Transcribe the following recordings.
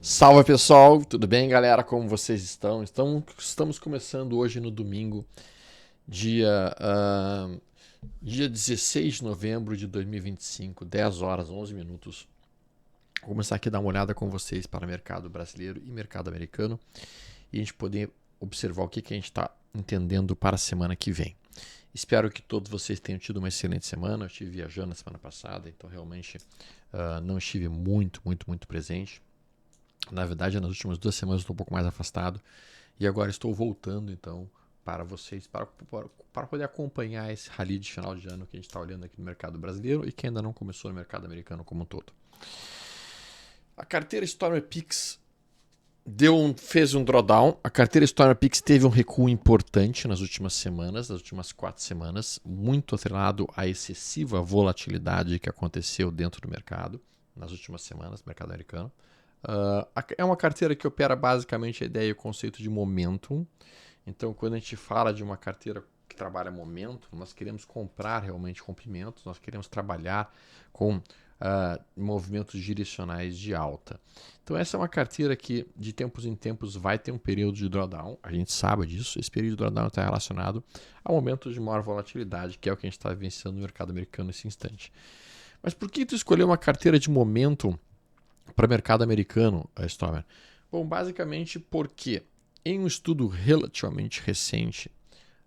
Salve pessoal, tudo bem galera? Como vocês estão? Estamos começando hoje no domingo, dia, dia 16 de novembro de 2025, 10 horas 11 minutos. Vou começar aqui a dar uma olhada com vocês para o mercado brasileiro e mercado americano e a gente poder observar o que a gente está entendendo para a semana que vem. Espero que todos vocês tenham tido uma excelente semana. Eu estive viajando na semana passada, então realmente não estive muito presente. Na verdade, nas últimas 2 semanas eu estou um pouco mais afastado e agora estou voltando então para vocês, para poder acompanhar esse rally de final de ano que a gente está olhando aqui no mercado brasileiro e que ainda não começou no mercado americano como um todo. A carteira StormPix fez um drawdown. A carteira StormPix teve um recuo importante nas últimas semanas, nas últimas 4 semanas, muito atrelado à excessiva volatilidade que aconteceu dentro do mercado nas últimas semanas, mercado americano. É uma carteira que opera basicamente a ideia e o conceito de momentum. Então, quando a gente fala de uma carteira que trabalha momentum, nós queremos comprar realmente rompimentos, nós queremos trabalhar com movimentos direcionais de alta. Então, essa é uma carteira que de tempos em tempos vai ter um período de drawdown, a gente sabe disso. Esse período de drawdown está relacionado a momentos de maior volatilidade, que é o que a gente está vivenciando no mercado americano nesse instante. Mas por que tu escolheu uma carteira de momentum para o mercado americano, Stormer? Bom, basicamente porque em um estudo relativamente recente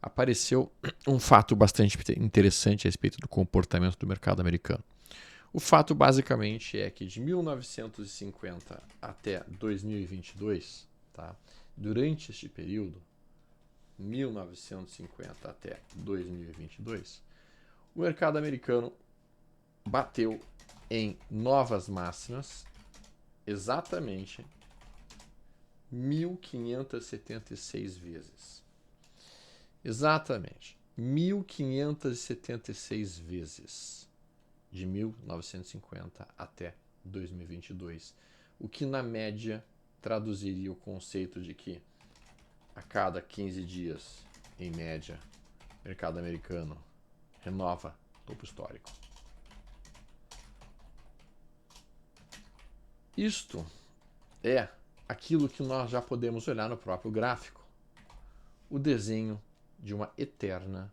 apareceu um fato bastante interessante a respeito do comportamento do mercado americano. O fato basicamente é que de 1950 até 2022, tá? Durante este período, 1950 até 2022, o mercado americano bateu em novas máximas exatamente 1.576 vezes. Exatamente 1.576 vezes de 1950 até 2022, o que na média traduziria o conceito de que a cada 15 dias, em média, o mercado americano renova topo histórico. Isto é aquilo que nós já podemos olhar no próprio gráfico. O desenho de uma eterna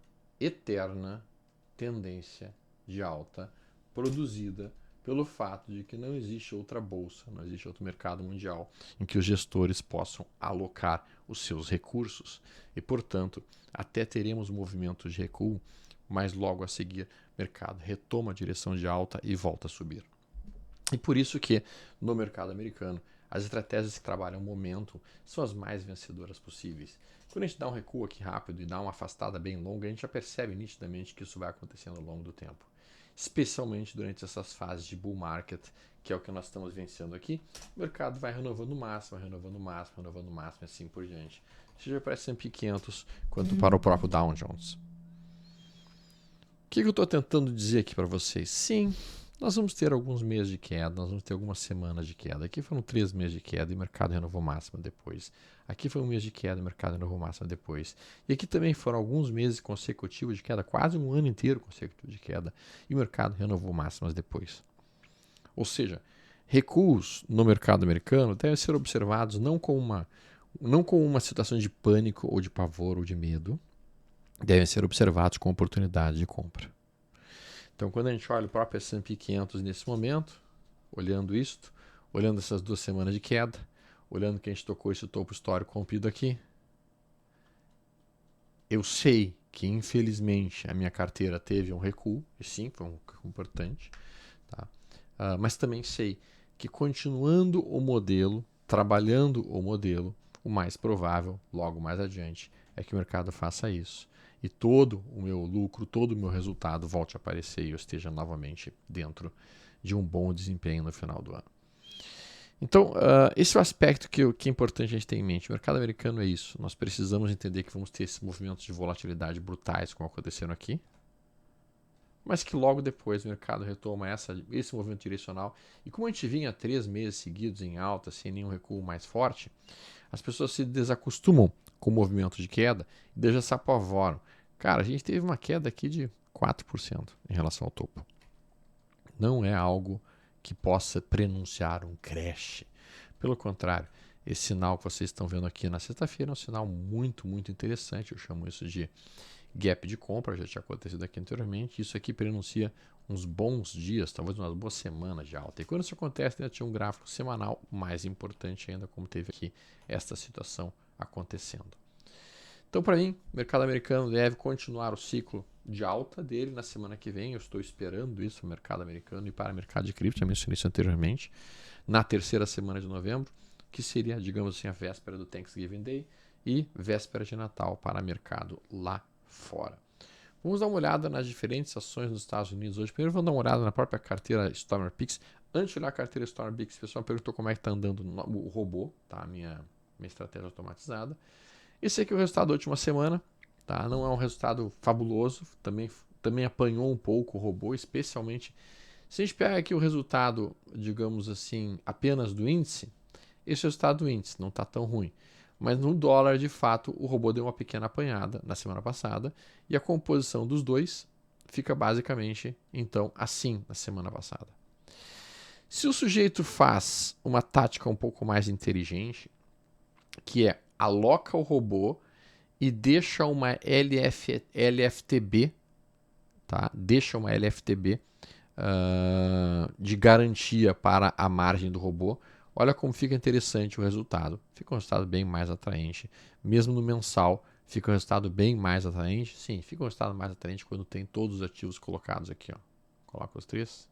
tendência de alta produzida pelo fato de que não existe outra bolsa, não existe outro mercado mundial em que os gestores possam alocar os seus recursos e, portanto, até teremos movimentos de recuo, mas logo a seguir o mercado retoma a direção de alta e volta a subir. E por isso que no mercado americano as estratégias que trabalham o momento são as mais vencedoras possíveis. Quando a gente dá um recuo aqui rápido e dá uma afastada bem longa, a gente já percebe nitidamente que isso vai acontecendo ao longo do tempo. Especialmente durante essas fases de bull market, que é o que nós estamos vencendo aqui, o mercado vai renovando o máximo, renovando o máximo, renovando o máximo e assim por diante. Seja para S&P 500 quanto para o próprio Dow Jones. O que eu estou tentando dizer aqui para vocês? Sim, nós vamos ter alguns meses de queda, nós vamos ter algumas semanas de queda. Aqui foram 3 meses de queda e o mercado renovou máxima depois. Aqui foi um mês de queda e o mercado renovou máxima depois. E aqui também foram alguns meses consecutivos de queda, quase um ano inteiro consecutivo de queda, e o mercado renovou máximas depois. Ou seja, recuos no mercado americano devem ser observados não como uma situação de pânico ou de pavor ou de medo, devem ser observados com oportunidade de compra. Então, quando a gente olha o próprio S&P 500 nesse momento, olhando isto, olhando essas 2 semanas de queda, olhando que a gente tocou esse topo histórico rompido aqui, eu sei que, infelizmente, a minha carteira teve um recuo, e sim, foi um recuo importante, tá? Mas também sei que, continuando o modelo, trabalhando o modelo, o mais provável, logo mais adiante, é que o mercado faça isso. E todo o meu lucro, todo o meu resultado volte a aparecer e eu esteja novamente dentro de um bom desempenho no final do ano. Então, esse é o aspecto que é importante a gente ter em mente. O mercado americano é isso. Nós precisamos entender que vamos ter esses movimentos de volatilidade brutais, como aconteceram aqui, mas que logo depois o mercado retoma esse movimento direcional. E como a gente vinha 3 meses seguidos em alta, sem nenhum recuo mais forte, as pessoas se desacostumam com o movimento de queda e já se apavoram. Cara, a gente teve uma queda aqui de 4% em relação ao topo. Não é algo que possa prenunciar um crash, Pelo contrário, esse sinal que vocês estão vendo aqui na sexta-feira é um sinal muito, muito interessante. Eu chamo isso de gap de compra, já tinha acontecido aqui anteriormente. Isso aqui prenuncia uns bons dias, talvez umas boas semanas de alta. E quando isso acontece, ainda tinha um gráfico semanal mais importante ainda, como teve aqui esta situação acontecendo. Então, para mim, o mercado americano deve continuar o ciclo de alta dele na semana que vem. Eu estou esperando isso para o mercado americano e para o mercado de cripto, já mencionei isso anteriormente, na terceira semana de novembro, que seria, digamos assim, a véspera do Thanksgiving Day e véspera de Natal para o mercado lá fora. Vamos dar uma olhada nas diferentes ações nos Estados Unidos hoje. Primeiro vamos dar uma olhada na própria carteira StormPix. Antes de olhar a carteira StormPix, o pessoal perguntou como é que está andando o robô, tá? A minha estratégia automatizada. Esse aqui é o resultado da última semana, tá? Não é um resultado fabuloso, também apanhou um pouco o robô, especialmente se a gente pega aqui o resultado, digamos assim, apenas do índice, esse é o resultado do índice não está tão ruim. Mas no dólar, de fato, o robô deu uma pequena apanhada na semana passada e a composição dos dois fica basicamente, então, assim na semana passada. Se o sujeito faz uma tática um pouco mais inteligente, que é aloca o robô e deixa uma LFTB, tá? Deixa uma LFTB de garantia para a margem do robô. Olha como fica interessante o resultado. Fica um resultado bem mais atraente. Mesmo no mensal, fica um resultado bem mais atraente. Sim, fica um resultado mais atraente quando tem todos os ativos colocados aqui. Ó. Coloca os três.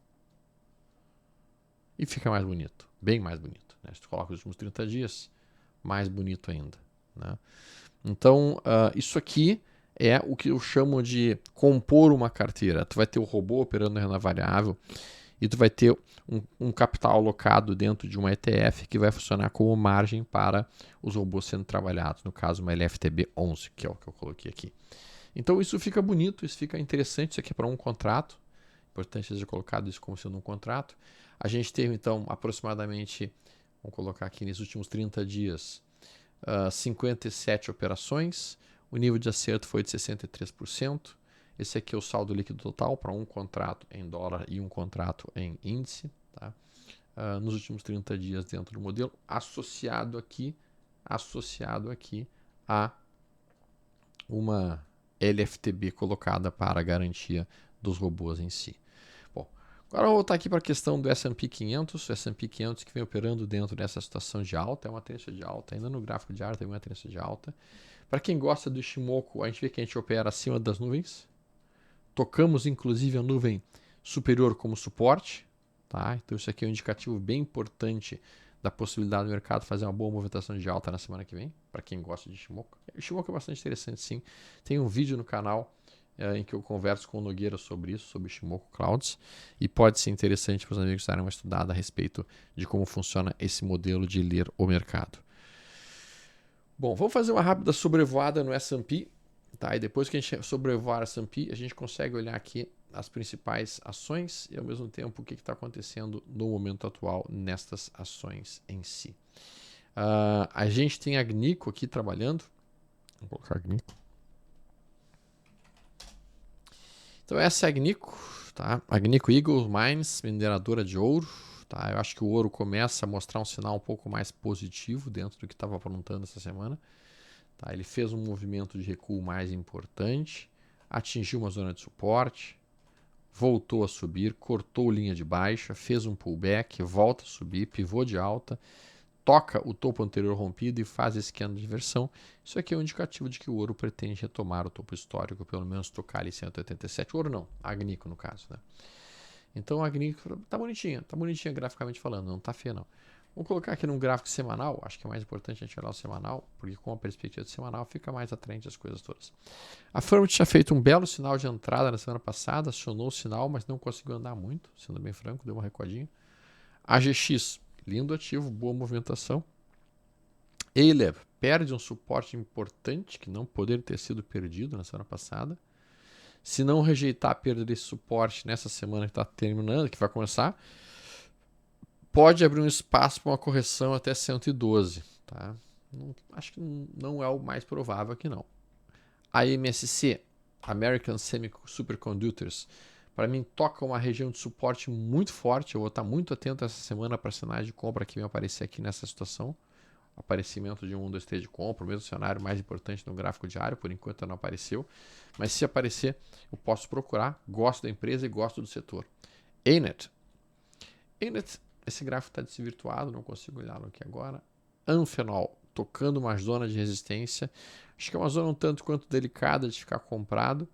E fica mais bonito. Bem mais bonito. Né? Se tu coloca os últimos 30 dias, mais bonito ainda. Né? Então, isso aqui é o que eu chamo de compor uma carteira. Tu vai ter o robô operando na renda variável e tu vai ter um capital alocado dentro de uma ETF que vai funcionar como margem para os robôs sendo trabalhados. No caso, uma LFTB 11, que é o que eu coloquei aqui. Então, isso fica bonito, isso fica interessante. Isso aqui é para um contrato. Importante seja colocado isso como sendo um contrato. A gente teve, então, aproximadamente, vamos colocar aqui nesses últimos 30 dias, 57 operações, o nível de acerto foi de 63%. Esse aqui é o saldo líquido total para um contrato em dólar e um contrato em índice, tá? Nos últimos 30 dias dentro do modelo, associado aqui a uma LFTB colocada para a garantia dos robôs em si. Bom, agora eu vou voltar aqui para a questão do S&P 500. O S&P 500 que vem operando dentro dessa situação de alta, é uma tendência de alta, ainda no gráfico diário tem uma tendência de alta. Para quem gosta do Ishimoku, a gente vê que a gente opera acima das nuvens. Tocamos inclusive a nuvem superior como suporte. Tá? Então isso aqui é um indicativo bem importante da possibilidade do mercado fazer uma boa movimentação de alta na semana que vem, para quem gosta de Ishimoku. O Ishimoku é bastante interessante, sim. Tem um vídeo no canal em que eu converso com o Nogueira sobre isso, sobre Ishimoku Clouds, e pode ser interessante para os amigos darem uma estudada a respeito de como funciona esse modelo de ler o mercado. Bom, vamos fazer uma rápida sobrevoada no S&P, tá? E depois que a gente sobrevoar o S&P, a gente consegue olhar aqui as principais ações e ao mesmo tempo o que está acontecendo no momento atual nestas ações em si. A gente tem a Agnico aqui trabalhando. Vou colocar Agnico. Então essa é a Agnico, tá? Agnico Eagle Mines, mineradora de ouro. Tá? Eu acho que o ouro começa a mostrar um sinal um pouco mais positivo dentro do que estava aprontando essa semana. Tá? Ele fez um movimento de recuo mais importante, atingiu uma zona de suporte, voltou a subir, cortou linha de baixa, fez um pullback, volta a subir, pivô de alta, toca o topo anterior rompido e faz esse candle de inversão. Isso aqui é um indicativo de que o ouro pretende retomar o topo histórico, pelo menos tocar ali 187. O ouro não, a Agnico no caso, né? Então a Agnico tá bonitinha graficamente falando, não tá feia não. Vamos colocar aqui num gráfico semanal, acho que é mais importante a gente olhar o semanal, porque com a perspectiva de semanal fica mais atraente as coisas todas. A Firm tinha feito um belo sinal de entrada na semana passada, acionou o sinal, mas não conseguiu andar muito, sendo bem franco, deu uma recuadinha. A GX, lindo ativo, boa movimentação. Elev perde um suporte importante que não poderia ter sido perdido na semana passada. Se não rejeitar a perda desse suporte nessa semana que está terminando, que vai começar, pode abrir um espaço para uma correção até 112. Tá? Acho que não é o mais provável aqui não. A MSC, American Semi Superconductors, para mim toca uma região de suporte muito forte. Eu vou estar muito atento essa semana para sinais de compra que vão aparecer aqui nessa situação. Aparecimento de 1, 2, 3 de compra, o mesmo cenário mais importante no gráfico diário, por enquanto não apareceu. Mas se aparecer, eu posso procurar. Gosto da empresa e gosto do setor. ANET. ANET, esse gráfico está desvirtuado, não consigo olhá-lo aqui agora. Amphenol, tocando uma zona de resistência. Acho que é uma zona um tanto quanto delicada de ficar comprado.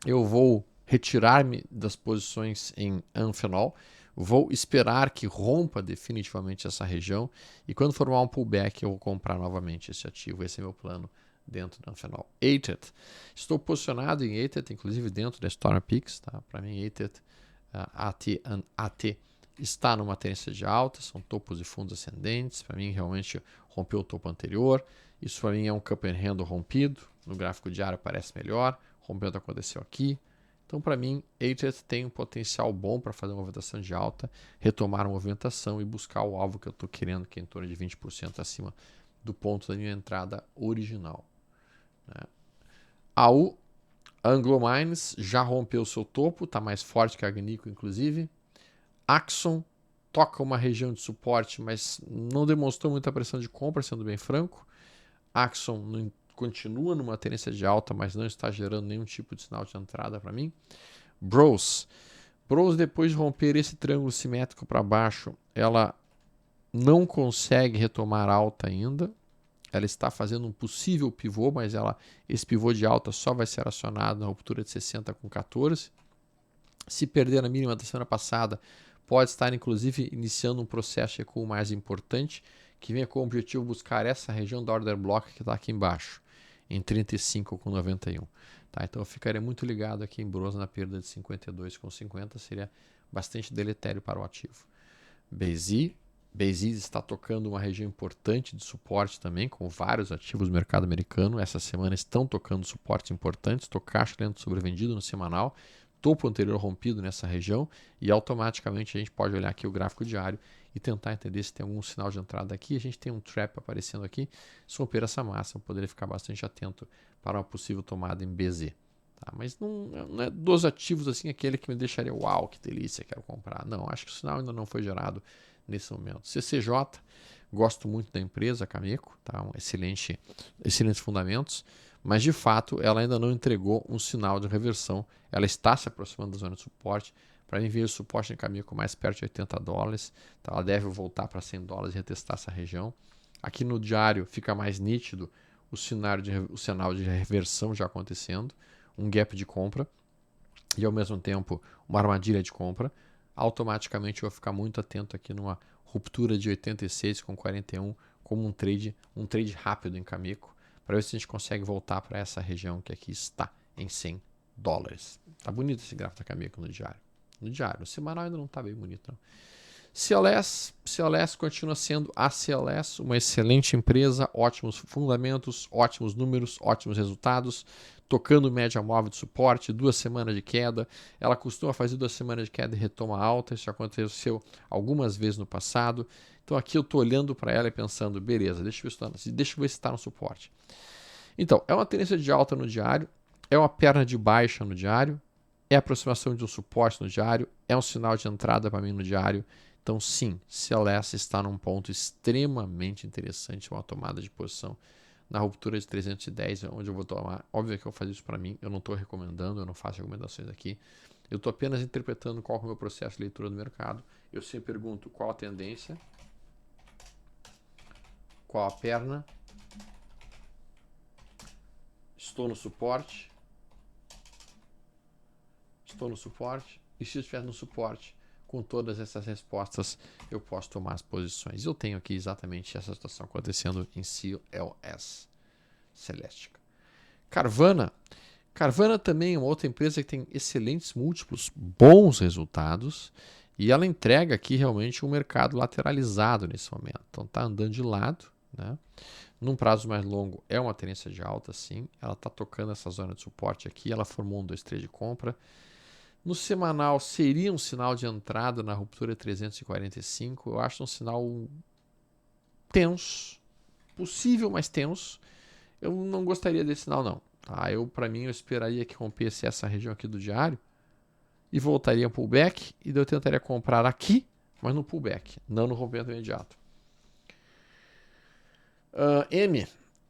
Eu vou retirar-me das posições em Amphenol. Vou esperar que rompa definitivamente essa região. E quando formar um pullback, eu vou comprar novamente esse ativo. Esse é meu plano dentro da Amphenol. ATET. Estou posicionado em ATET, inclusive dentro da StormPix. Tá? Para mim, ATET, AT está numa tendência de alta. São topos e fundos ascendentes. Para mim, realmente rompeu o topo anterior. Isso para mim é um cup and handle rompido. No gráfico diário parece melhor. Rompimento aconteceu aqui. Então, para mim, ATET tem um potencial bom para fazer uma movimentação de alta, retomar a movimentação e buscar o alvo que eu estou querendo, que é em torno de 20% acima do ponto da minha entrada original. Né? AU, Anglo Mines, já rompeu seu topo, está mais forte que a Agnico, inclusive. Axon toca uma região de suporte, mas não demonstrou muita pressão de compra, sendo bem franco. Axon continua numa tendência de alta, mas não está gerando nenhum tipo de sinal de entrada para mim. Bros, depois de romper esse triângulo simétrico para baixo, ela não consegue retomar alta ainda. Ela está fazendo um possível pivô, mas esse pivô de alta só vai ser acionado na ruptura de 60 com 14. Se perder na mínima da semana passada, pode estar inclusive iniciando um processo de recuo mais importante, que vem com o objetivo buscar essa região da order block que está aqui embaixo, em 35,91. Tá? Então eu ficaria muito ligado aqui em Bros na perda de 52,50, seria bastante deletério para o ativo. BZ está tocando uma região importante de suporte também, com vários ativos do mercado americano. Essa semana estão tocando suportes importantes, caixa lento sobrevendido no semanal, topo anterior rompido nessa região, e automaticamente a gente pode olhar aqui o gráfico diário e tentar entender se tem algum sinal de entrada aqui. A gente tem um trap aparecendo aqui. Se romper essa massa, eu poderia ficar bastante atento para uma possível tomada em BZ. Tá? Mas não é dos ativos assim aquele que me deixaria, uau, que delícia, quero comprar. Não, acho que o sinal ainda não foi gerado nesse momento. CCJ, gosto muito da empresa, Cameco, tá? Excelentes fundamentos, mas de fato ela ainda não entregou um sinal de reversão. Ela está se aproximando da zona de suporte. Para mim, ver o suporte em Cameco mais perto de $80. Tá? Ela deve voltar para $100 e retestar essa região. Aqui no diário fica mais nítido o sinal de reversão já acontecendo, um gap de compra e ao mesmo tempo uma armadilha de compra. Automaticamente eu vou ficar muito atento aqui numa ruptura de 86 com 41 como um trade rápido em Cameco, para ver se a gente consegue voltar para essa região que aqui está em $100. Tá bonito esse gráfico da Cameco no diário. No semanal ainda não está bem bonito, não. CLS continua sendo a CLS, uma excelente empresa, ótimos fundamentos, ótimos números, ótimos resultados, tocando média móvel de suporte, 2 semanas de queda. Ela costuma fazer 2 semanas de queda e retoma alta, isso aconteceu algumas vezes no passado. Então aqui eu estou olhando para ela e pensando, beleza, deixa eu ver se está no suporte. Então, é uma tendência de alta no diário, é uma perna de baixa no diário, é a aproximação de um suporte no diário, é um sinal de entrada para mim no diário. Então, sim, CLS está num ponto extremamente interessante, uma tomada de posição na ruptura de 310, onde eu vou tomar. Óbvio que eu vou fazer isso para mim, eu não estou recomendando, eu não faço recomendações aqui. Eu estou apenas interpretando qual é o meu processo de leitura do mercado. Eu sempre pergunto qual a tendência, qual a perna, estou no suporte, e se eu estiver no suporte, com todas essas respostas, eu posso tomar as posições. Eu tenho aqui exatamente essa situação acontecendo em CLS, Celestica. Carvana também é uma outra empresa que tem excelentes múltiplos, bons resultados, e ela entrega aqui realmente um mercado lateralizado nesse momento. Então está andando de lado, né? Num prazo mais longo é uma tendência de alta, sim. Ela está tocando essa zona de suporte aqui, ela formou um 2, 3 de compra. No semanal seria um sinal de entrada na ruptura 345. Eu acho um sinal tenso, possível, mas tenso. Eu não gostaria desse sinal, não. Tá? Para mim, eu esperaria que rompesse essa região aqui do diário e voltaria um pullback, e daí eu tentaria comprar aqui, mas no pullback, não no rompimento imediato.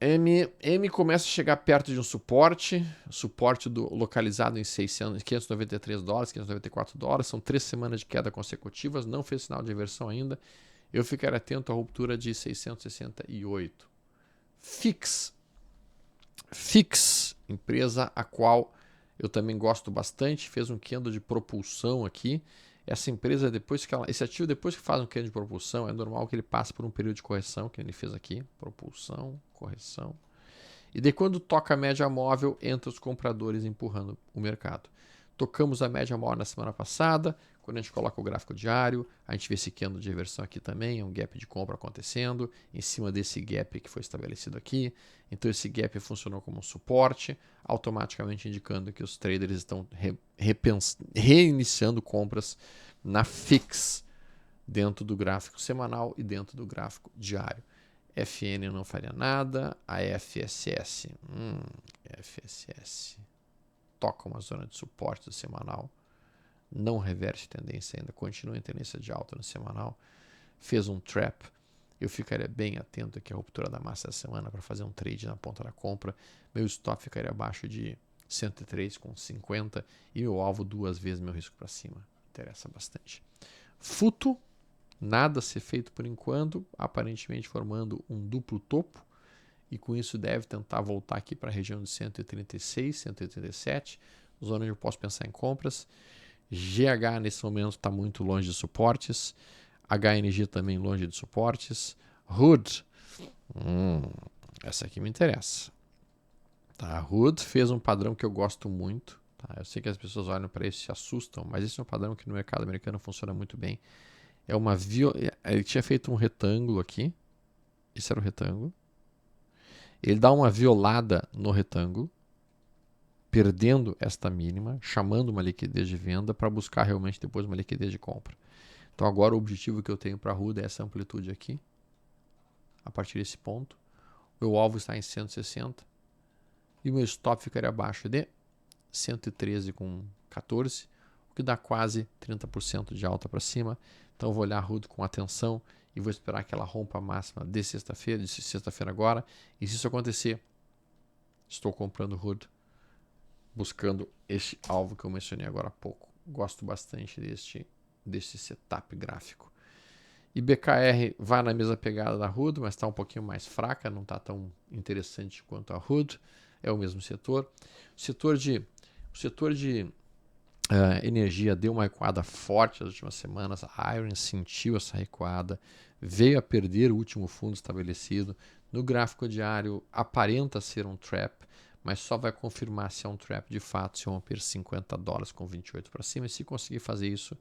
M começa a chegar perto de um suporte localizado em $593, $594, são 3 semanas de queda consecutivas, não fez sinal de reversão ainda, eu ficaria atento à ruptura de 668. Fix, empresa a qual eu também gosto bastante, fez um candle de propulsão aqui. Essa empresa, esse ativo, depois que faz um candle de propulsão, é normal que ele passe por um período de correção, que ele fez aqui, propulsão, correção. E daí quando toca a média móvel, entra os compradores empurrando o mercado. Tocamos a média móvel na semana passada, quando a gente coloca o gráfico diário, a gente vê esse candle de reversão aqui também, um gap de compra acontecendo, em cima desse gap que foi estabelecido aqui. Então esse gap funcionou como um suporte, automaticamente indicando que os traders estão reiniciando compras na Fix, dentro do gráfico semanal e dentro do gráfico diário. FN não faria nada, a FSS toca uma zona de suporte do semanal, não reverte tendência ainda, continua em tendência de alta no semanal, fez um trap, eu ficaria bem atento aqui à ruptura da massa da semana para fazer um trade na ponta da compra, meu stop ficaria abaixo de 103,50 e meu alvo 2 vezes meu risco para cima, interessa bastante. Futo, nada a ser feito por enquanto, aparentemente formando um duplo topo, e com isso deve tentar voltar aqui para a região de 136, 137, zona onde eu posso pensar em compras. GH nesse momento está muito longe de suportes, HNG também longe de suportes. Hood, essa aqui me interessa. Tá, Hood fez um padrão que eu gosto muito. Tá? Eu sei que as pessoas olham para isso e se assustam, mas esse é um padrão que no mercado americano funciona muito bem. Ele tinha feito um retângulo aqui. Esse era o retângulo. Ele dá uma violada no retângulo, perdendo esta mínima, chamando uma liquidez de venda para buscar realmente depois uma liquidez de compra. Então agora o objetivo que eu tenho para a Ruda é essa amplitude aqui, a partir desse ponto. O meu alvo está em 160 e o meu stop ficaria abaixo de 113,14, o que dá quase 30% de alta para cima. Então eu vou olhar a Ruda com atenção e vou esperar que ela rompa a máxima de sexta-feira agora. E se isso acontecer, estou comprando Hood, buscando este alvo que eu mencionei agora há pouco. Gosto bastante deste setup gráfico. E BKR vai na mesma pegada da Hood, mas está um pouquinho mais fraca, não está tão interessante quanto a Hood. É o mesmo setor. O setor de energia deu uma recuada forte nas últimas semanas. A Iron sentiu essa recuada, veio a perder o último fundo estabelecido. No gráfico diário aparenta ser um trap, mas só vai confirmar se é um trap de fato se romper $50 com 28 para cima. E se conseguir fazer isso,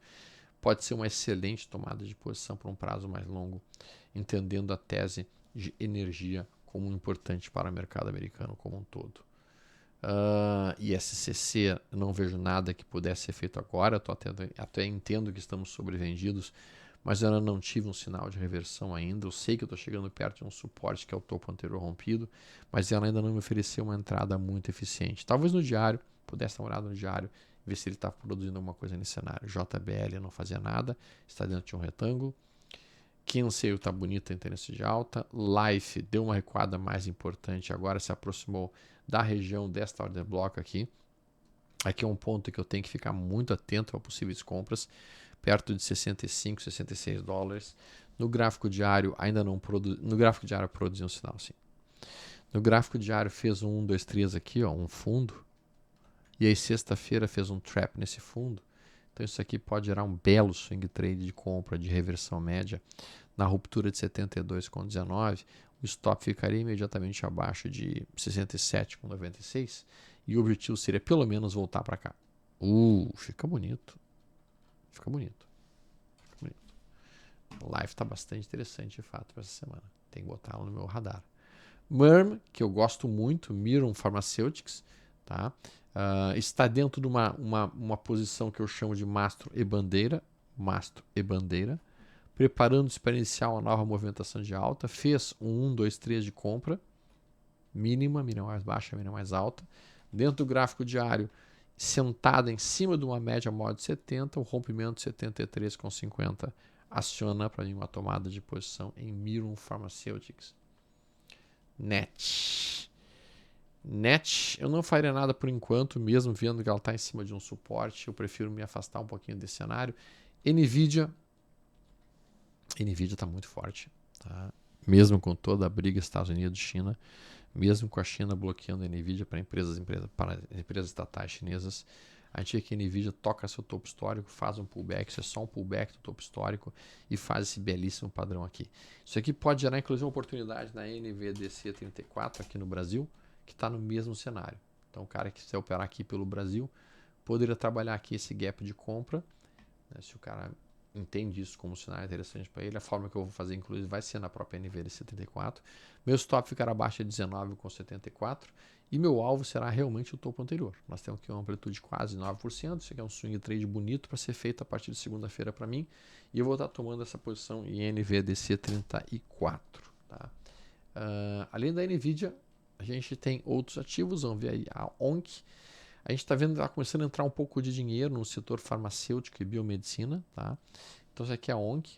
pode ser uma excelente tomada de posição por um prazo mais longo, entendendo a tese de energia como importante para o mercado americano como um todo. E SCC, não vejo nada que pudesse ser feito agora, até entendo que estamos sobrevendidos, mas eu não tive um sinal de reversão ainda. Eu sei que eu estou chegando perto de um suporte que é o topo anterior rompido, mas ela ainda não me ofereceu uma entrada muito eficiente. Talvez no diário, pudesse dar uma olhada no diário, ver se ele está produzindo alguma coisa nesse cenário. JBL não fazia nada, está dentro de um retângulo. Kinsale está bonita em tendência de alta. Life deu uma recuada mais importante, agora se aproximou da região desta order block aqui. Aqui é um ponto que eu tenho que ficar muito atento a possíveis compras, perto de 65, 66 dólares. No gráfico diário ainda não produz, no gráfico diário produziu um sinal sim. No gráfico diário fez um 1, 2, 3 aqui, ó, um fundo. E aí sexta-feira fez um trap nesse fundo. Então isso aqui pode gerar um belo swing trade de compra de reversão média. Na ruptura de 72,19, o stop ficaria imediatamente abaixo de 67,96 e o objetivo seria pelo menos voltar para cá. Fica bonito. Fica bonito. O live está bastante interessante de fato para essa semana. Tem que botar no meu radar. MERM, que eu gosto muito, Mirum Pharmaceutics, tá? Está dentro de uma posição que eu chamo de mastro e bandeira, preparando-se para iniciar uma nova movimentação de alta, fez um 1, 2, 3 de compra, mínima mais baixa, mínima mais alta. Dentro do gráfico diário, sentada em cima de uma média móvel de 70, o rompimento de 73,50 aciona para mim uma tomada de posição em Mirum Pharmaceuticals. NET, eu não faria nada por enquanto, mesmo vendo que ela está em cima de um suporte. Eu prefiro me afastar um pouquinho desse cenário. NVIDIA está muito forte, tá? Mesmo com toda a briga Estados Unidos e China, mesmo com a China bloqueando a NVIDIA para empresas estatais chinesas, a gente vê que a NVIDIA toca seu topo histórico, faz um pullback, isso é só um pullback do topo histórico e faz esse belíssimo padrão aqui. Isso aqui pode gerar inclusive uma oportunidade na NVDC 34 aqui no Brasil, que está no mesmo cenário. Então o cara que quiser operar aqui pelo Brasil poderia trabalhar aqui esse gap de compra, né, se o cara entende isso como um cenário interessante para ele. A forma que eu vou fazer, inclusive, vai ser na própria NVDC 34. Meu stop ficará abaixo de 19,74 e meu alvo será realmente o topo anterior. Nós temos aqui uma amplitude de quase 9%. Isso aqui é um swing trade bonito para ser feito a partir de segunda-feira para mim. E eu vou estar tomando essa posição em NVDC 34. Tá? Além da NVIDIA, a gente tem outros ativos. Vamos ver aí a ONC. A gente está vendo que está começando a entrar um pouco de dinheiro no setor farmacêutico e biomedicina. Tá? Então, isso aqui é a ONC.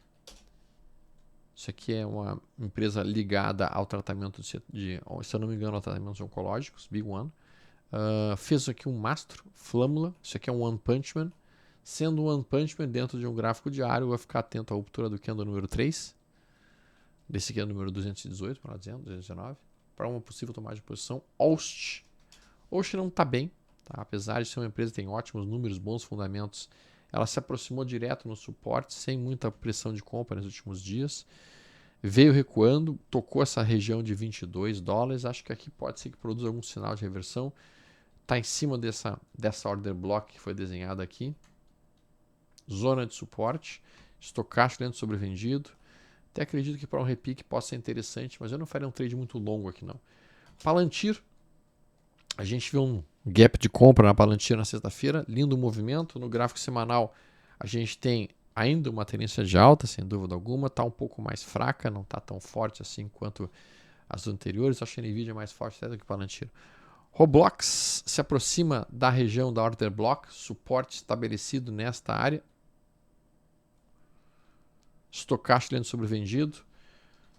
Isso aqui é uma empresa ligada ao tratamento se eu não me engano, ao tratamentos oncológicos, Big One. Fez aqui um mastro, Flâmula. Isso aqui é um One Punch Man. Sendo um One Punch Man dentro de um gráfico diário, eu vou ficar atento à ruptura do candle número 3. Desse aqui é o número 218, para 219. Para uma possível tomada de posição. Ost não está bem. Tá? Apesar de ser uma empresa que tem ótimos números, bons fundamentos, ela se aproximou direto no suporte, sem muita pressão de compra nos últimos dias. Veio recuando, tocou essa região de $22. Acho que aqui pode ser que produza algum sinal de reversão. Está em cima dessa order block que foi desenhada aqui. Zona de suporte. Estocástico dentro sobrevendido. Até acredito que para um repique possa ser interessante, mas eu não faria um trade muito longo aqui não. Palantir. A gente viu um gap de compra na Palantir na sexta-feira, lindo movimento. No gráfico semanal, a gente tem ainda uma tendência de alta, sem dúvida alguma. Está um pouco mais fraca, não está tão forte assim quanto as anteriores. Acho que a NVIDIA é mais forte até do que a Palantir. Roblox se aproxima da região da order block, suporte estabelecido nesta área. Estocástico lendo sobrevendido.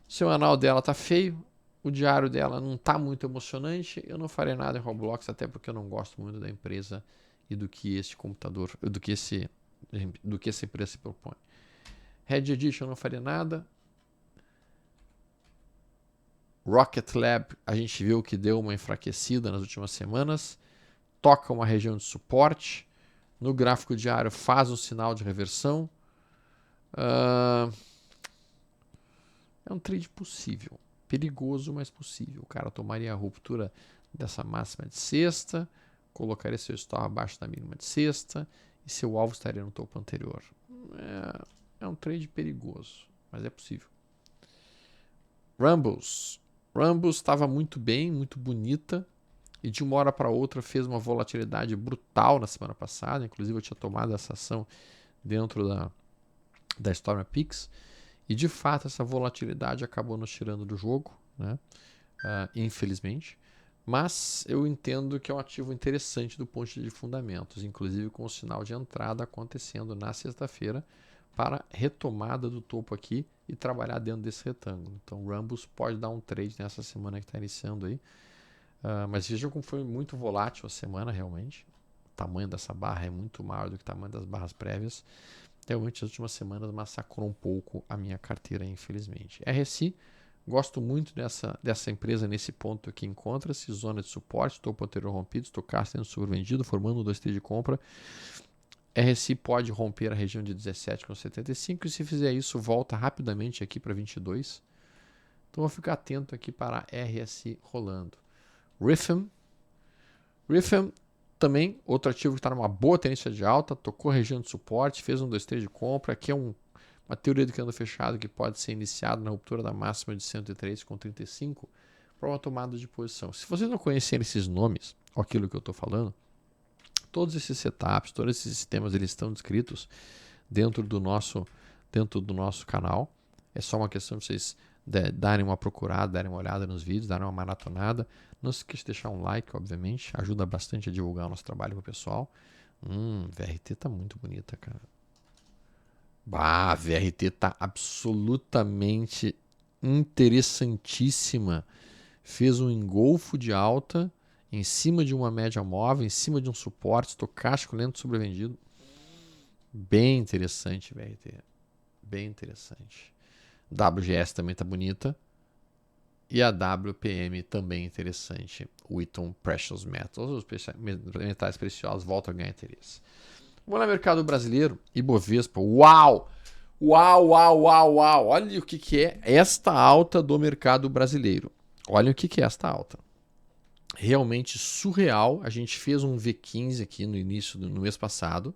O semanal dela está feio. O diário dela não está muito emocionante. Eu não farei nada em Roblox, até porque eu não gosto muito da empresa e do que esse computador, do que essa empresa se propõe. Red Edition eu não faria nada. Rocket Lab, a gente viu que deu uma enfraquecida nas últimas semanas. Toca uma região de suporte. No gráfico diário faz um sinal de reversão. É um trade possível. Perigoso, mas possível. O cara tomaria a ruptura dessa máxima de sexta, colocaria seu stop abaixo da mínima de sexta e seu alvo estaria no topo anterior. É um trade perigoso, mas é possível. Rumbles estava muito bem, muito bonita e de uma hora para outra fez uma volatilidade brutal na semana passada. Inclusive eu tinha tomado essa ação dentro da StormPix. E de fato essa volatilidade acabou nos tirando do jogo, né? Infelizmente. Mas eu entendo que é um ativo interessante do ponto de vista de fundamentos, inclusive com o sinal de entrada acontecendo na sexta-feira para retomada do topo aqui e trabalhar dentro desse retângulo. Então o Rumbles pode dar um trade nessa semana que está iniciando aí. Mas vejam como foi muito volátil a semana realmente. O tamanho dessa barra é muito maior do que o tamanho das barras prévias. Realmente as últimas semanas massacrou um pouco a minha carteira, infelizmente. RSI, gosto muito dessa empresa nesse ponto aqui. Encontra-se zona de suporte, topo anterior rompido, estocástico sendo sobrevendido, formando um 2T de compra. RSI pode romper a região de 17,75 e se fizer isso, volta rapidamente aqui para 22. Então vou ficar atento aqui para a RSI rolando. Rifem também, outro ativo que está numa boa tendência de alta, tocou a região de suporte, fez um 2-3 de compra. Aqui é uma teoria do candle fechado que pode ser iniciado na ruptura da máxima de 103,35 para uma tomada de posição. Se vocês não conhecerem esses nomes, ou aquilo que eu estou falando, todos esses setups, todos esses sistemas, eles estão descritos dentro do nosso canal. É só uma questão de vocês darem uma procurada, darem uma olhada nos vídeos, darem uma maratonada. Não se esqueça de deixar um like, obviamente. Ajuda bastante a divulgar o nosso trabalho para o pessoal. VRT tá muito bonita, cara. A VRT tá absolutamente interessantíssima. Fez um engolfo de alta em cima de uma média móvel, em cima de um suporte estocástico lento sobrevendido. Bem interessante, VRT. Bem interessante. WGS também tá bonita. E a WPM também interessante. Wheaton Precious Metals, os metais preciosos, voltam a ganhar interesse. Vamos lá, mercado brasileiro. Ibovespa. Uau! Uau, uau, uau, uau. Olha o que é esta alta do mercado brasileiro. Olha o que é esta alta. Realmente surreal. A gente fez um V15 aqui no início no mês passado.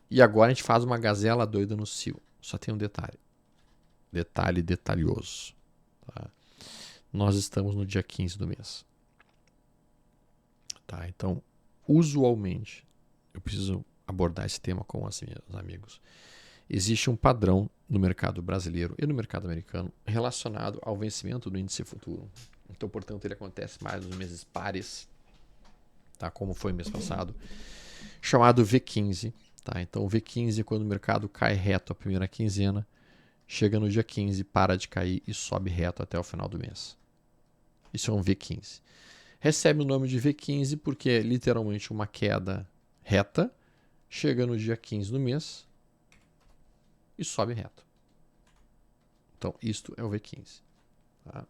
E agora a gente faz uma gazela doida no CIO. Só tem um detalhe. Detalhe detalhoso. Tá? Nós estamos no dia 15 do mês. Tá? Então, usualmente, eu preciso abordar esse tema com os meus amigos. Existe um padrão no mercado brasileiro e no mercado americano relacionado ao vencimento do índice futuro. Então, portanto, ele acontece mais nos meses pares, tá? Como foi mês passado, chamado V15. Tá? Então, o V15 é quando o mercado cai reto a primeira quinzena, chega no dia 15, para de cair e sobe reto até o final do mês. Isso é um V15. Recebe o nome de V15 porque é literalmente uma queda reta, chega no dia 15 do mês e sobe reto. Então, isto é o V15. Tá?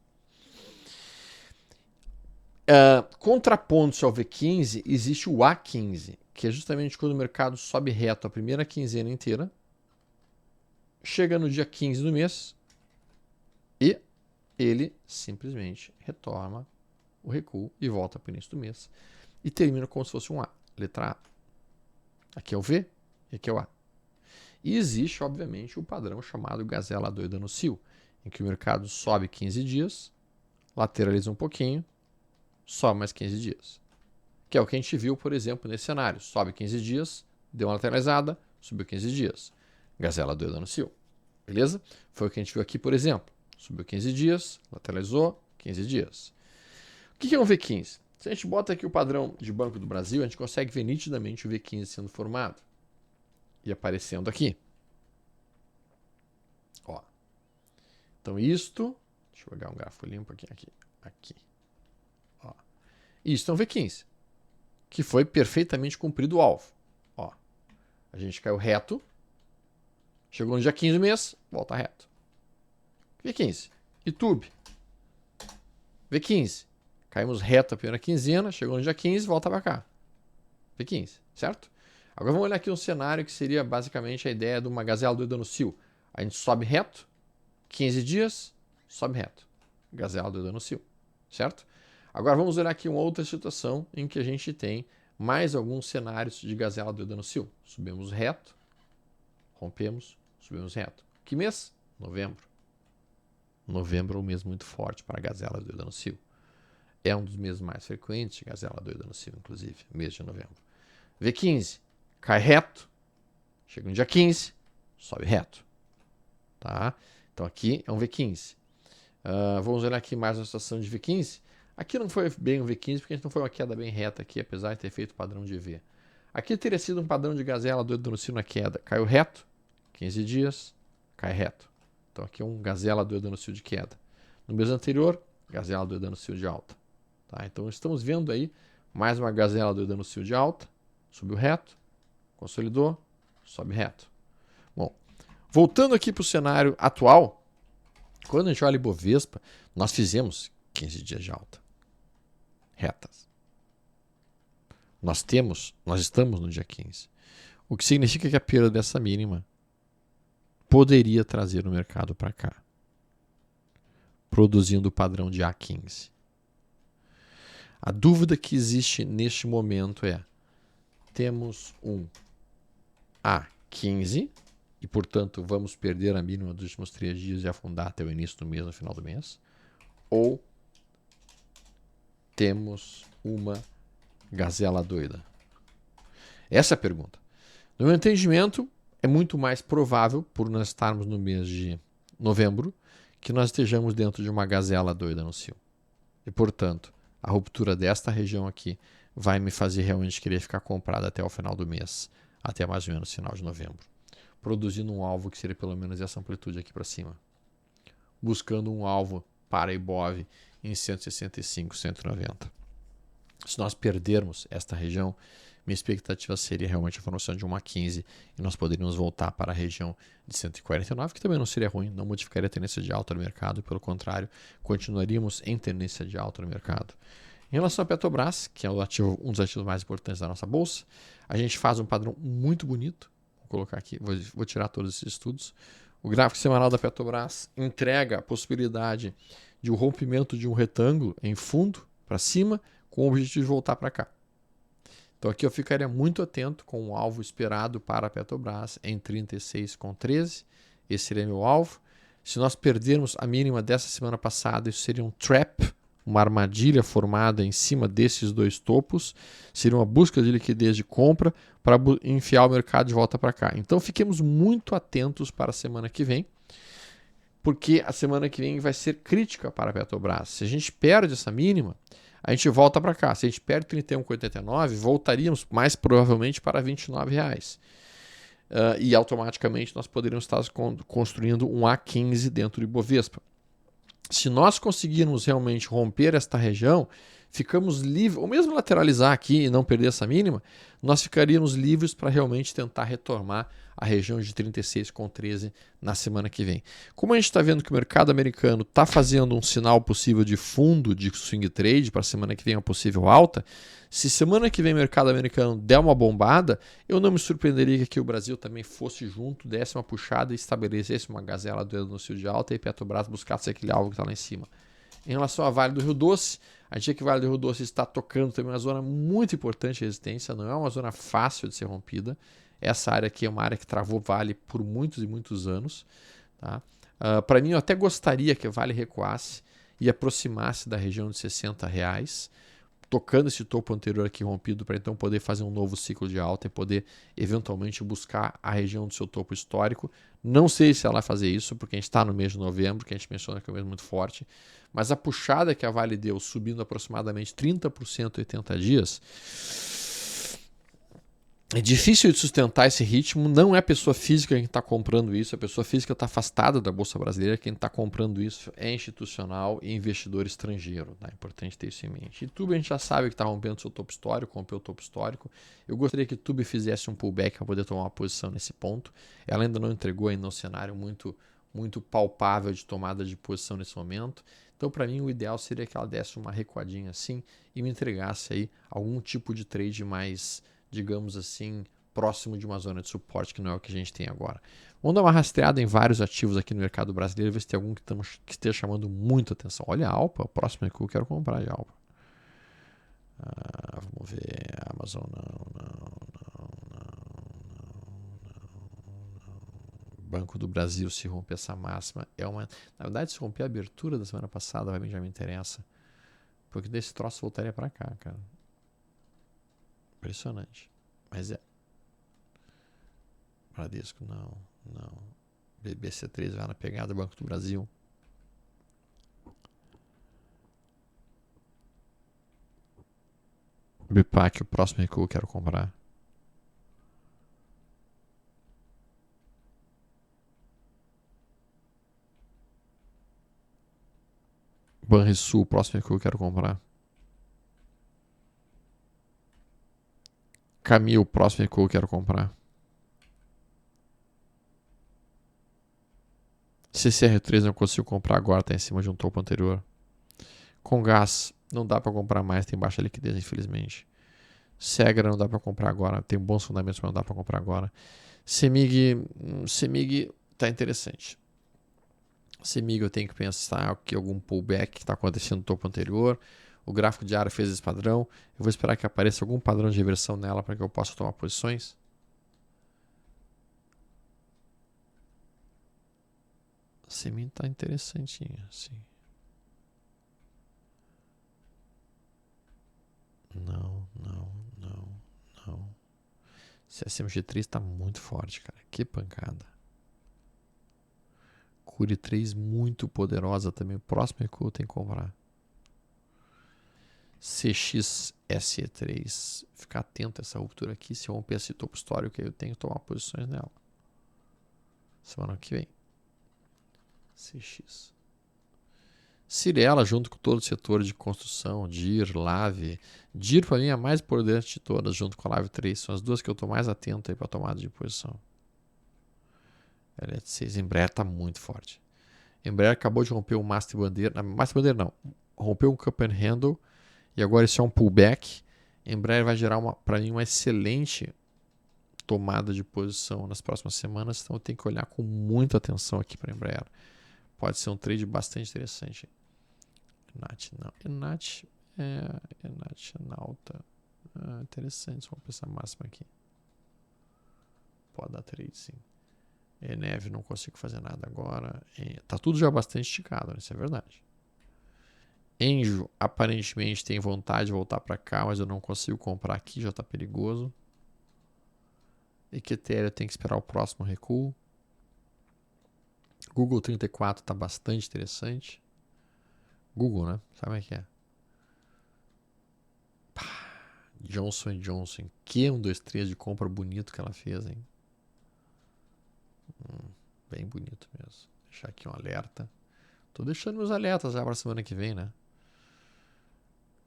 Contraponto ao V15, existe o A15, que é justamente quando o mercado sobe reto a primeira quinzena inteira, chega no dia 15 do mês e ele simplesmente retorna o recuo e volta para o início do mês e termina como se fosse um A, letra A. Aqui é o V e aqui é o A. E existe, obviamente, o padrão chamado gazela doida no CIO, em que o mercado sobe 15 dias, lateraliza um pouquinho, sobe mais 15 dias. Que é o que a gente viu, por exemplo, nesse cenário. Sobe 15 dias, deu uma lateralizada, subiu 15 dias. Gazela doida no CIO. Beleza? Foi o que a gente viu aqui, por exemplo. Subiu 15 dias, lateralizou 15 dias. O que é um V15? Se a gente bota aqui o padrão de Banco do Brasil, a gente consegue ver nitidamente o V15 sendo formado e aparecendo aqui. Ó. Então isto, deixa eu pegar um gráfico limpo aqui. Ó. Isto é um V15, que foi perfeitamente cumprido o alvo. Ó. A gente caiu reto, chegou no dia 15 do mês, volta reto. V15. YouTube. V15. Caímos reto a primeira quinzena, chegou no dia 15, volta para cá. V15, certo? Agora vamos olhar aqui um cenário que seria basicamente a ideia de uma gazela doida no CIO. A gente sobe reto, 15 dias, sobe reto. Gazela doida no CIO, certo? Agora vamos olhar aqui uma outra situação em que a gente tem mais alguns cenários de gazela doida no CIO. Subimos reto, rompemos, subimos reto. Que mês? Novembro. Novembro é um mês muito forte para a gazela doida no CIO. É um dos meses mais frequentes de gazela doida no CIO, inclusive, mês de novembro. V15, cai reto, chega no dia 15, sobe reto. Tá? Então aqui é um V15. Vamos olhar aqui mais uma situação de V15. Aqui não foi bem um V15, porque a gente não foi uma queda bem reta aqui, apesar de ter feito padrão de V. Aqui teria sido um padrão de gazela doida no CIO na queda. Caiu reto, 15 dias, cai reto. Então aqui é um gazela doida no CIO de queda. No mês anterior, gazela doida no CIO de alta. Tá? Então estamos vendo aí mais uma gazela doida no CIO de alta. Subiu reto, consolidou, sobe reto. Bom, voltando aqui para o cenário atual, quando a gente olha Ibovespa, nós fizemos 15 dias de alta. Retas. Nós estamos no dia 15. O que significa que a perda dessa mínima poderia trazer o mercado para cá, produzindo o padrão de A15. A dúvida que existe neste momento é: temos um A15 e, portanto, vamos perder a mínima dos últimos 3 dias e afundar até o início do mês, no final do mês? Ou temos uma gazela doida? Essa é a pergunta. No meu entendimento, é muito mais provável, por nós estarmos no mês de novembro, que nós estejamos dentro de uma gazela doida no cio. E, portanto, a ruptura desta região aqui vai me fazer realmente querer ficar comprado até o final do mês, até mais ou menos final de novembro, produzindo um alvo que seria pelo menos essa amplitude aqui para cima, buscando um alvo para Ibov em 165, 190. Se nós perdermos esta região, minha expectativa seria realmente a formação de uma 15 e nós poderíamos voltar para a região de 149, que também não seria ruim, não modificaria a tendência de alta no mercado, pelo contrário, continuaríamos em tendência de alta no mercado. Em relação à Petrobras, que é um dos ativos mais importantes da nossa bolsa, a gente faz um padrão muito bonito. Vou colocar aqui, vou tirar todos esses estudos. O gráfico semanal da Petrobras entrega a possibilidade de um rompimento de um retângulo em fundo para cima, com o objetivo de voltar para cá. Então aqui eu ficaria muito atento com o alvo esperado para a Petrobras em 36,13. Esse seria meu alvo. Se nós perdermos a mínima dessa semana passada, isso seria um trap, uma armadilha formada em cima desses dois topos. Seria uma busca de liquidez de compra para enfiar o mercado de volta para cá. Então fiquemos muito atentos para a semana que vem, porque a semana que vem vai ser crítica para a Petrobras. Se a gente perde essa mínima, a gente volta para cá. Se a gente perde 31,89, voltaríamos mais provavelmente para R$ 29. E automaticamente nós poderíamos estar construindo um A15 dentro do Ibovespa. Se nós conseguirmos realmente romper esta região, ficamos livres, ou mesmo lateralizar aqui e não perder essa mínima, nós ficaríamos livres para realmente tentar retomar a região de 36,13 na semana que vem. Como a gente está vendo que o mercado americano está fazendo um sinal possível de fundo de swing trade para a semana que vem uma possível alta, se semana que vem o mercado americano der uma bombada, eu não me surpreenderia que aqui o Brasil também fosse junto, desse uma puxada e estabelecesse uma gazela no cio de alta e Petrobras buscasse aquele alvo que está lá em cima. Em relação à Vale do Rio Doce, a gente vê que o Vale do Rio Doce está tocando também uma zona muito importante de resistência, não é uma zona fácil de ser rompida. Essa área aqui é uma área que travou Vale por muitos e muitos anos. Tá? Para mim, eu até gostaria que a Vale recuasse e aproximasse da região de R$60, tocando esse topo anterior aqui rompido, para então poder fazer um novo ciclo de alta e poder eventualmente buscar a região do seu topo histórico. Não sei se ela vai fazer isso, porque a gente está no mês de novembro, que a gente menciona que é um mês muito forte, mas a puxada que a Vale deu, subindo aproximadamente 30% em 80 dias, é difícil de sustentar esse ritmo. Não é a pessoa física quem está comprando isso, a pessoa física está afastada da Bolsa Brasileira, quem está comprando isso é institucional e investidor estrangeiro. Tá? É importante ter isso em mente. E Tube a gente já sabe que está rompendo seu topo histórico, rompeu o topo histórico. Eu gostaria que Tube fizesse um pullback para poder tomar uma posição nesse ponto. Ela ainda não entregou ainda um cenário muito palpável de tomada de posição nesse momento. Então, para mim, o ideal seria que ela desse uma recuadinha assim e me entregasse aí algum tipo de trade mais, digamos assim, próximo de uma zona de suporte, que não é o que a gente tem agora. Vamos dar uma rastreada em vários ativos aqui no mercado brasileiro, ver se tem algum que esteja chamando muita atenção. Olha a Alpa, o próximo que eu quero comprar de Alpa. Vamos ver, Amazon, não. Banco do Brasil, se romper essa máxima, na verdade, se romper a abertura da semana passada, já me interessa. Porque desse troço voltaria para cá, cara. Impressionante. Mas é. Bradesco, não. BBC3 vai na pegada, Banco do Brasil. BPAC, o próximo recuo que eu quero comprar. Banrisul, o próximo recuo que eu quero comprar. Camil, o próximo recuo que eu quero comprar. CCR3 não consigo comprar agora, está em cima de um topo anterior. Com gás, não dá para comprar mais, tem baixa liquidez, infelizmente. Segra não dá para comprar agora, tem bons fundamentos, mas não dá para comprar agora. Semig tá interessante. Semig eu tenho que pensar que algum pullback que está acontecendo no topo anterior. O gráfico diário fez esse padrão. Eu vou esperar que apareça algum padrão de reversão nela para que eu possa tomar posições. Semig tá interessantinho, assim. Não. CSMG3 tá muito forte, cara. Que pancada. Mercúrio 3 muito poderosa também. O próximo recuo tem que comprar. CXSE3. Ficar atento a essa ruptura aqui. Se romper esse topo histórico, eu tenho que tomar posições nela. Semana que vem. CX. Cirela, junto com todo o setor de construção, DIR, LAVE. DIR, para mim, é a mais importante de todas, junto com a LAVE 3. São as duas que eu estou mais atento aí para tomada de posição. LS6. Embraer está muito forte. Embraer acabou de romper um Master Bandeira. Master Bandeira não. Rompeu um Cup and Handle. E agora isso é um pullback. Embraer vai gerar, para mim, uma excelente tomada de posição nas próximas semanas. Então eu tenho que olhar com muita atenção aqui para Embraer. Pode ser um trade bastante interessante. Enat não. Enat é alta. Interessante. Vamos pensar máxima aqui. Pode dar trade, sim. Eneve não consigo fazer nada agora. Tá tudo já bastante esticado, né? Isso é verdade. Enjo aparentemente tem vontade de voltar para cá, mas eu não consigo comprar aqui, já tá perigoso. Equetéria tem que esperar o próximo recuo. Google 34 tá bastante interessante. Google, né? Sabe como é que é? Johnson & Johnson. Que 1, 2, 3 de compra bonito que ela fez, hein? Bem bonito mesmo. Vou deixar aqui um alerta. Tô deixando meus alertas já para semana que vem, né?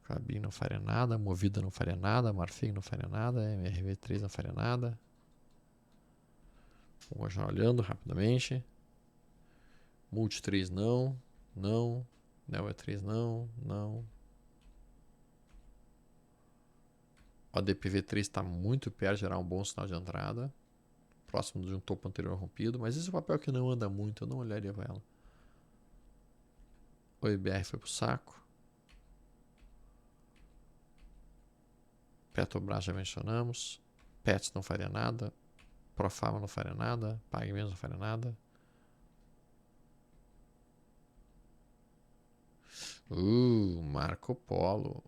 Cabin não faria nada, Movida não faria nada, Marfrig não faria nada, MRV3 não faria nada. Vou continuar olhando rapidamente. Multi 3 não. Neo E3 não. O DPV3 está muito perto de gerar um bom sinal de entrada. Próximo de um topo anterior rompido. Mas esse é um papel que não anda muito. Eu não olharia para ela. O IBR foi pro saco. Petrobras já mencionamos. Pets não faria nada. Profarma não faria nada. PagMenos não faria nada. Marco Polo.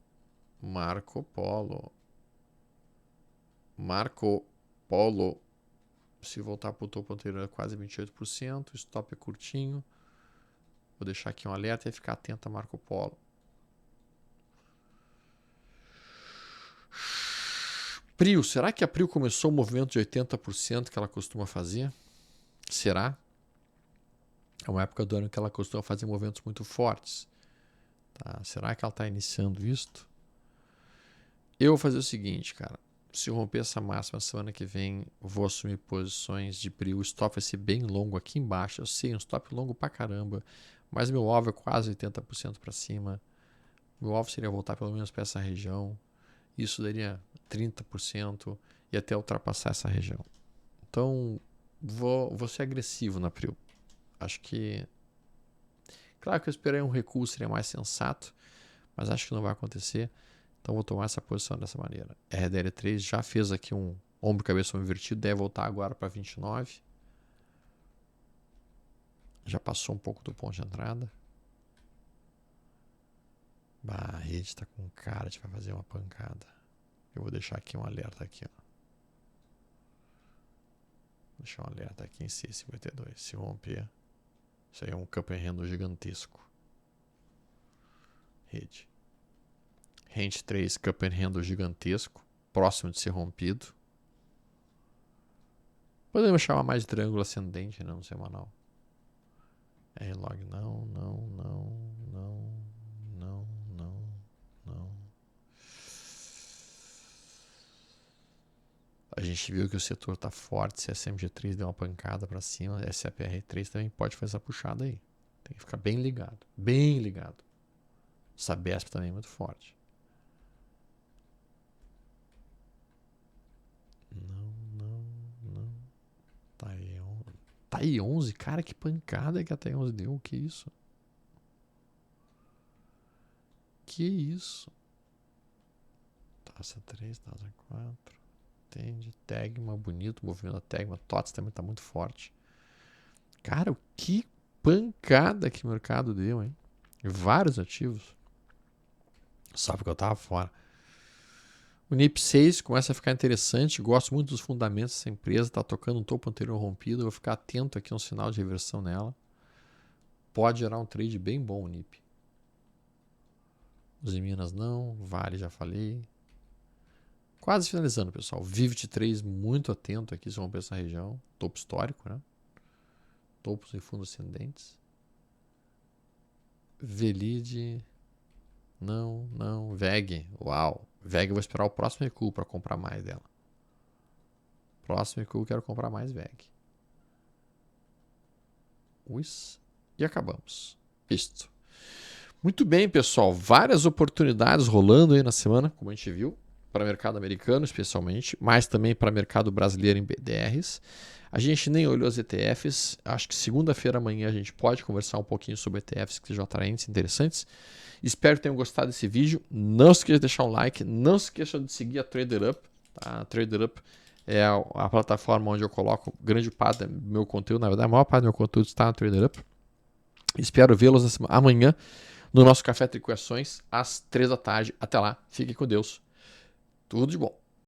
Se voltar para o topo anterior é quase 28%. O stop é curtinho. Vou deixar aqui um alerta e ficar atento a Marco Polo. Prio. Será que a Prio começou o movimento de 80% que ela costuma fazer? Será? É uma época do ano que ela costuma fazer movimentos muito fortes. Tá? Será que ela está iniciando isto? Eu vou fazer o seguinte, cara. Se eu romper essa máxima semana que vem, vou assumir posições de Prio. O stop vai ser bem longo aqui embaixo. Eu sei, um stop longo pra caramba. Mas meu alvo é quase 80% para cima. Meu alvo seria voltar pelo menos para essa região. Isso daria 30% e até ultrapassar essa região. Então, vou ser agressivo na Prio. Acho que... Claro que eu esperei um recuo, seria mais sensato. Mas acho que não vai acontecer. Então vou tomar essa posição dessa maneira. RDL3 já fez aqui um ombro cabeção invertido, deve voltar agora para 29. Já passou um pouco do ponto de entrada. A rede está com cara de vai fazer uma pancada. Eu vou deixar aqui um alerta aqui, ó. Vou deixar um alerta aqui em C52. Se romper, isso aí é um cup and handle gigantesco. Rede. Range 3, cup and handle gigantesco, próximo de ser rompido. Podemos chamar mais de triângulo ascendente, né, no semanal. R-log não. A gente viu que o setor está forte, se a SMG3 deu uma pancada para cima, a SAPR3 também pode fazer essa puxada aí. Tem que ficar bem ligado, bem ligado. Sabesp também é muito forte. Não. TAI 11, cara, que pancada que a TAI 11 deu, que isso? Que isso? Taça 3, taça 4. Entende? Tegma, bonito, movimento da Tegma. TOTS também tá muito forte. Cara, que pancada que o mercado deu, hein? Vários ativos. Só porque eu tava fora. O NIP 6 começa a ficar interessante. Gosto muito dos fundamentos dessa empresa. Tá tocando um topo anterior rompido. Eu vou ficar atento aqui a um sinal de reversão nela. Pode gerar um trade bem bom o NIP. Os em Minas não, Vale já falei. Quase finalizando, pessoal. Vivid 3 muito atento aqui, se vamos pensar essa região. Topo histórico, né? Topos e fundos ascendentes. Velide. Não. VEG. Uau. VEG eu vou esperar o próximo recuo para comprar mais dela. Próximo recuo eu quero comprar mais VEG. E acabamos. Isto. Muito bem, pessoal. Várias oportunidades rolando aí na semana, como a gente viu. Para o mercado americano, especialmente. Mas também para o mercado brasileiro em BDRs. A gente nem olhou os ETFs. Acho que segunda-feira amanhã a gente pode conversar um pouquinho sobre ETFs que sejam atraentes, interessantes. Espero que tenham gostado desse vídeo. Não se esqueça de deixar um like. Não se esqueça de seguir a TraderUp. Tá? A TraderUp é a plataforma onde eu coloco grande parte do meu conteúdo. Na verdade, a maior parte do meu conteúdo está na TraderUp. Espero vê-los amanhã no nosso Café Tricoações, às 3 da tarde. Até lá. Fiquem com Deus. Tudo de bom.